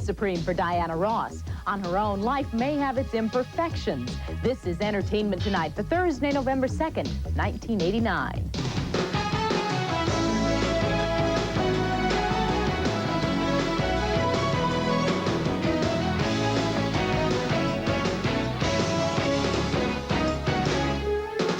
supreme for Diana Ross. On her own, life may have its imperfections. This is Entertainment Tonight for Thursday, November 2nd, 1989.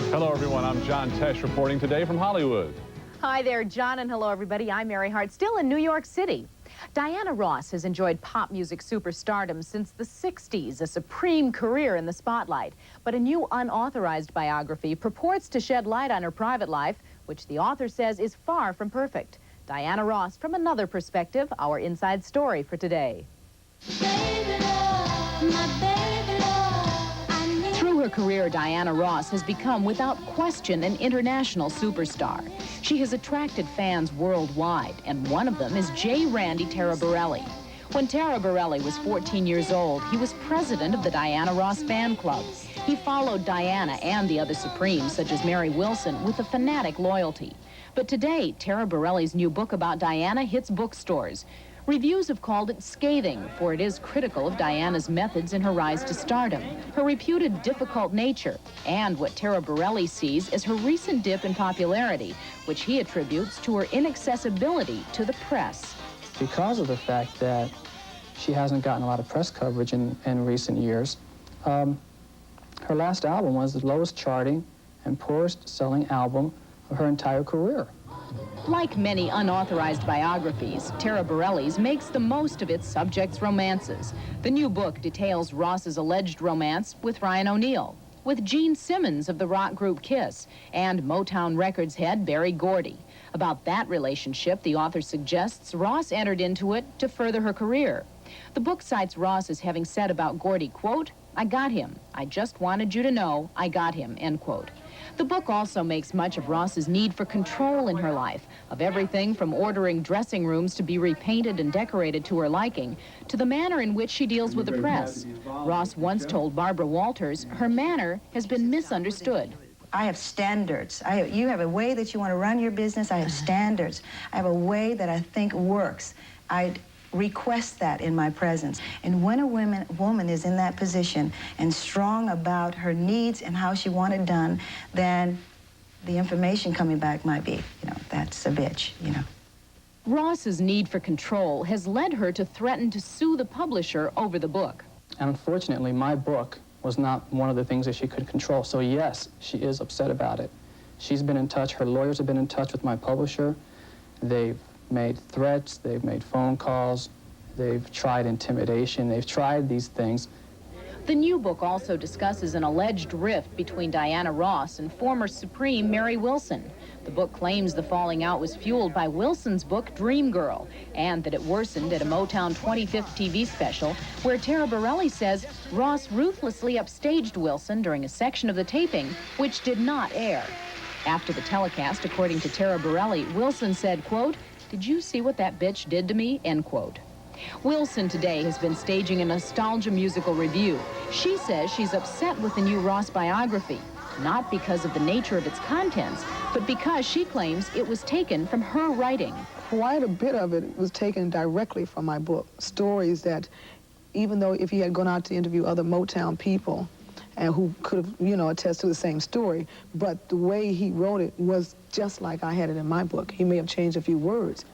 Hello, everyone. I'm John Tesh reporting today from Hollywood. Hi there, John, and hello, everybody. I'm Mary Hart, still in New York City. Diana Ross has enjoyed pop music superstardom since the 60s, a supreme career in the spotlight. But a new unauthorized biography purports to shed light on her private life, which the author says is far from perfect. Diana Ross from another perspective, our inside story for today. Baby love, my baby love. Through her career, Diana Ross has become, without question, an international superstar. She has attracted fans worldwide, and one of them is J. Randy Taraborelli. When Taraborelli was 14 years old, he was president of the Diana Ross fan club. He followed Diana and the other Supremes, such as Mary Wilson, with a fanatic loyalty. But today, Taraborelli's new book about Diana hits bookstores. Reviews have called it scathing, for it is critical of Diana's methods in her rise to stardom, her reputed difficult nature, and what Taraborelli sees as her recent dip in popularity, which he attributes to her inaccessibility to the press. Because of the fact that she hasn't gotten a lot of press coverage in recent years, her last album was the lowest charting and poorest selling album of her entire career. Like many unauthorized biographies, Taraborelli's makes the most of its subject's romances. The new book details Ross's alleged romance with Ryan O'Neal, with Gene Simmons of the rock group Kiss, and Motown Records head Berry Gordy. About that relationship, the author suggests Ross entered into it to further her career. The book cites Ross as having said about Gordy, quote, "I got him. I just wanted you to know I got him," end quote. The book also makes much of Ross's need for control in her life, of everything from ordering dressing rooms to be repainted and decorated to her liking, to the manner in which she deals with the press. Ross once told Barbara Walters her manner has been misunderstood. I have standards. You have a way that you want to run your business. I have standards. I have a way that I think works. I request that in my presence. And when a woman is in that position and strong about her needs and how she wants it done, then the information coming back might be, that's a bitch, Ross's need for control has led her to threaten to sue the publisher over the book. And unfortunately, my book was not one of the things that she could control. So yes, she is upset about it. She's been in touch, her lawyers have been in touch with my publisher. They've made threats, they've made phone calls, they've tried intimidation, they've tried these things. The new book also discusses an alleged rift between Diana Ross and former Supreme Mary Wilson. The book claims the falling out was fueled by Wilson's book Dream Girl, and that it worsened at a Motown 25th TV special where Taraborelli says Ross ruthlessly upstaged Wilson during a section of the taping which did not air. After the telecast, according to Taraborelli, Wilson said, quote, "Did you see what that bitch did to me?" End quote. Wilson today has been staging a nostalgia musical review. She says she's upset with the new Ross biography, not because of the nature of its contents, but because she claims it was taken from her writing. Quite a bit of it was taken directly from my book. Stories that, even though if he had gone out to interview other Motown people, and who could have, attest to the same story, but the way he wrote it was just like I had it in my book. He may have changed a few words.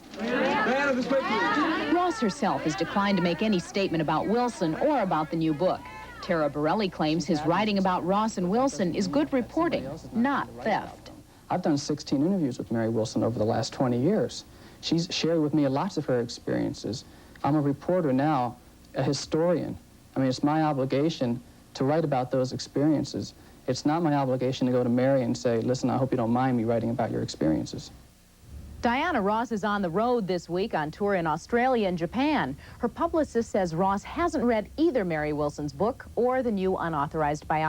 Ross herself has declined to make any statement about Wilson or about the new book. Taraborelli claims his writing about Ross and Wilson is good reporting, not theft. I've done 16 interviews with Mary Wilson over the last 20 years. She's shared with me lots of her experiences. I'm a reporter now, a historian. I mean, it's my obligation to write about those experiences. It's not my obligation to go to Mary and say, "Listen, I hope you don't mind me writing about your experiences." Diana Ross is on the road this week on tour in Australia and Japan. Her publicist says Ross hasn't read either Mary Wilson's book or the new unauthorized biography.